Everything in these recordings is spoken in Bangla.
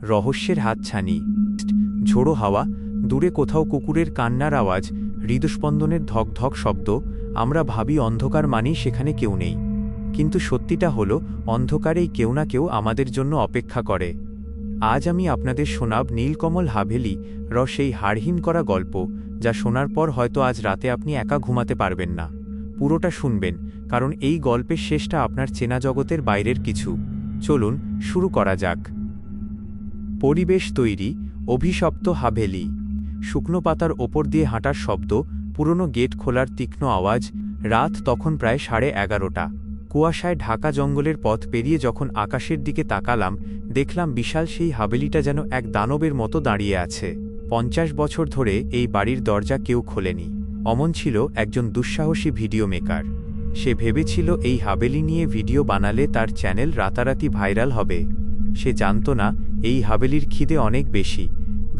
রহস্যের হাতছানি। ঝোড়ো হাওয়া, দূরে কোথাও কুকুরের কান্নার আওয়াজ, হৃদস্পন্দনের ধকধক শব্দ। আমরা ভাবি অন্ধকার মানেই সেখানে কেউ নেই, কিন্তু সত্যিটা হলো অন্ধকারেই কেউ না কেউ আমাদের জন্য অপেক্ষা করে। আজ আমি আপনাদের শোনাব নীলকমল হাভেলি সেই হাড়হিম করা গল্প, যা শোনার পর হয়তো আজ রাতে আপনি একা ঘুমাতে পারবেন না। পুরোটা শুনবেন, কারণ এই গল্পের শেষটা আপনার চেনা জগতের বাইরের কিছু। চলুন শুরু করা যাক। পরিবেশ তৈরি, অভিশপ্ত হাভেলি। শুকনো পাতার ওপর দিয়ে হাঁটার শব্দ, পুরনো গেট খোলার তীক্ষ্ণ আওয়াজ। রাত তখন প্রায় 11:30। কুয়াশায় ঢাকা জঙ্গলের পথ পেরিয়ে যখন আকাশের দিকে তাকালাম, দেখলাম বিশাল সেই হাভেলিটা যেন এক দানবের মতো দাঁড়িয়ে আছে। 50 বছর ধরে এই বাড়ির দরজা কেউ খোলেনি। অমন ছিল একজন দুঃসাহসী ভিডিও মেকার। সে ভেবেছিল এই হাভেলি নিয়ে ভিডিও বানালে তার চ্যানেল রাতারাতি ভাইরাল হবে। সে জানত না এই হাভেলির খিদে অনেক বেশি।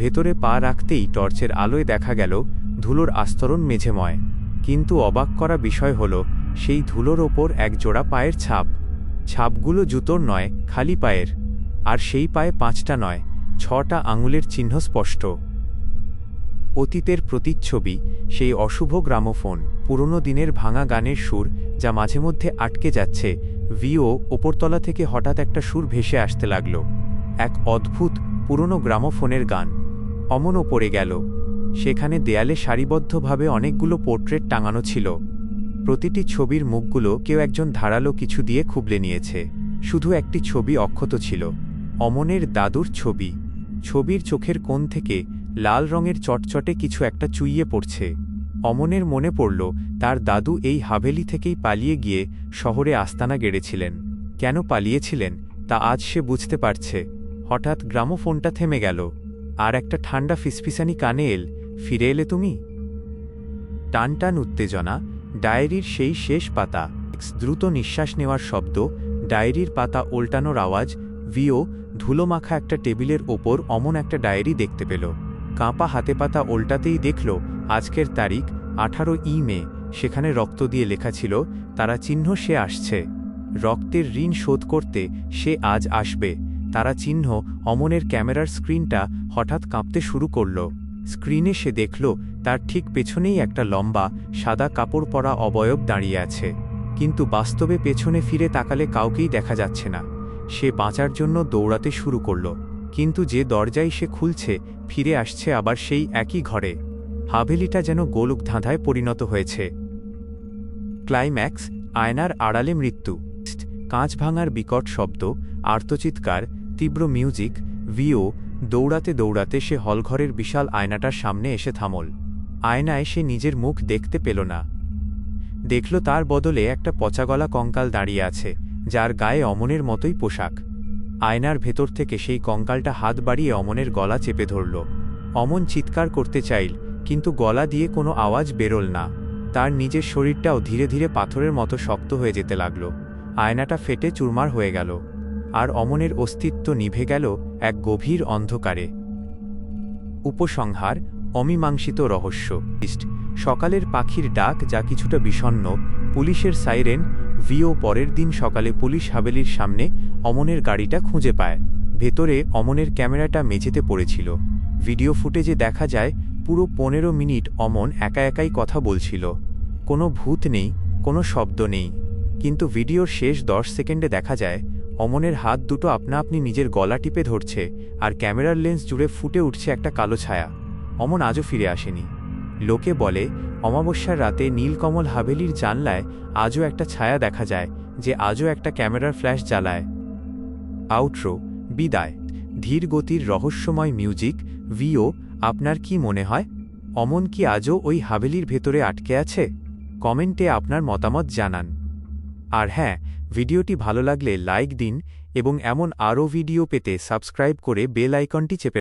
ভেতরে পা রাখতেই টর্চের আলোয় দেখা গেল ধুলোর আস্তরণ মেঝেময়। কিন্তু অবাক করা বিষয় হল, সেই ধুলোর ওপর এক জোড়া পায়ের ছাপ। ছাপগুলো জুতোর নয়, খালি পায়ের। আর সেই পায়ে 5টা নয়, 6টা আঙুলের চিহ্ন স্পষ্ট। অতীতের প্রতিচ্ছবি, সেই অশুভ গ্রামোফোন, পুরনো দিনের ভাঙা গানের সুর যা মাঝে মধ্যে আটকে যাচ্ছে। ওপরতলা থেকে হঠাৎ একটা সুর ভেসে আসতে লাগল, এক অদ্ভুত পুরনো গ্রামোফোনের গান। অমনও পড়ে গেল। সেখানে দেয়ালে সারিবদ্ধভাবে অনেকগুলো পোর্ট্রেট টাঙানো ছিল। প্রতিটি ছবির মুখগুলো কেউ একজন ধারালো কিছু দিয়ে খুবলে নিয়েছে। শুধু একটি ছবি অক্ষত ছিল, অমনের দাদুর ছবি। ছবির চোখের কোণ থেকে লাল রঙের চটচটে কিছু একটা চুইয়ে পড়ছে। অমনের মনে পড়ল তার দাদু এই হাভেলি থেকেই পালিয়ে গিয়ে শহরে আস্তানা গেড়েছিলেন। কেন পালিয়েছিলেন তা আজ সে বুঝতে পারছে। হঠাৎ গ্রামোফোনটা থেমে গেল, আর একটা ঠান্ডা ফিসফিসানি কানে এল, ফিরে এলে তুমি। টান টান উত্তেজনা, ডায়েরির সেই শেষ পাতা, দ্রুত নিঃশ্বাস নেওয়ার শব্দ, ডায়েরির পাতা ওল্টানোর আওয়াজ। ধুলোমাখা একটা টেবিলের ওপর অমন একটা ডায়েরি দেখতে পেল। কাঁপা হাতে পাতা ওল্টাতেই দেখল আজকের তারিখ 18 মে। সেখানে রক্ত দিয়ে লেখা ছিল, তারা চিহ্ন সে আসছে। রক্তের ঋণ শোধ করতে সে আজ আসবে। তারা চিহ্ন। অমনের ক্যামেরার স্ক্রিনটা হঠাৎ কাঁপতে শুরু করল। স্ক্রিনে সে দেখল তার ঠিক পেছনেই একটা লম্বা সাদা কাপড় পরা অবয়ব দাঁড়িয়ে আছে। কিন্তু বাস্তবে পেছনে ফিরে তাকালে কাউকেই দেখা যাচ্ছে না। সে বাঁচার জন্য দৌড়াতে শুরু করল, কিন্তু যে দরজাই সে খুলছে, ফিরে আসছে আবার সেই একই ঘরে। হাভেলিটা যেন গোলক ধাঁধায় পরিণত হয়েছে। ক্লাইম্যাক্স, আয়নার আড়ালে মৃত্যু। কাঁচ ভাঙার বিকট শব্দ, আর্তচিৎকার, তীব্র মিউজিক। দৌড়াতে দৌড়াতে সে হলঘরের বিশাল আয়নাটার সামনে এসে থামল। আয়নায় সে নিজের মুখ দেখতে পেল না। দেখল তার বদলে একটা পচাগলা কঙ্কাল দাঁড়িয়ে আছে, যার গায়ে অমনের মতোই পোশাক। আয়নার ভেতর থেকে সেই কঙ্কালটা হাত বাড়িয়ে অমনের গলা চেপে ধরল। অমন চিৎকার করতে চাইল, কিন্তু গলা দিয়ে কোনো আওয়াজ বেরোল না। তার নিজের শরীরটাও ধীরে ধীরে পাথরের মতো শক্ত হয়ে যেতে লাগল। আয়নাটা ফেটে চুরমার হয়ে গেল, আর অমনের অস্তিত্ব নিভে গেল এক গভীর অন্ধকারে। উপসংহার, অমীমাংসিত রহস্য। সকালের পাখির ডাক যা কিছুটা বিষণ্ণ, পুলিশের সাইরেন। পরের দিন সকালে পুলিশ হাভেলির সামনে অমনের গাড়িটা খুঁজে পায়। ভেতরে অমনের ক্যামেরাটা মেঝেতে পড়েছিল। ভিডিও ফুটেজে দেখা যায় পুরো 15 মিনিট অমন একা একাই কথা বলছিল। কোনো ভূত নেই, কোনো শব্দ নেই। কিন্তু ভিডিওর শেষ 10 সেকেন্ডে দেখা যায় অমনের হাত দুটো আপনা আপনি নিজের গলা টিপে ধরছে, আর ক্যামেরার লেন্স জুড়ে ফুটে উঠছে একটা কালো ছায়া। অমন আজও ফিরে আসেনি। লোকে বলে অমাবস্যার রাতে নীলকমল হাভেলির জানলায় আজও একটা ছায়া দেখা যায়, যে আজও একটা ক্যামেরার ফ্ল্যাশ জ্বালায়। আউটরো, বিদায়। ধীর গতির রহস্যময় মিউজিক। আপনার কি মনে হয়, অমন কি আজও ওই হাভেলির ভেতরে আটকে আছে? কমেন্টে আপনার মতামত জানান। আর হ্যাঁ, ভিডিওটি ভালো লাগলে লাইক দিন, এবং এমন আরও ভিডিও পেতে সাবস্ক্রাইব করে বেল আইকনটি চেপে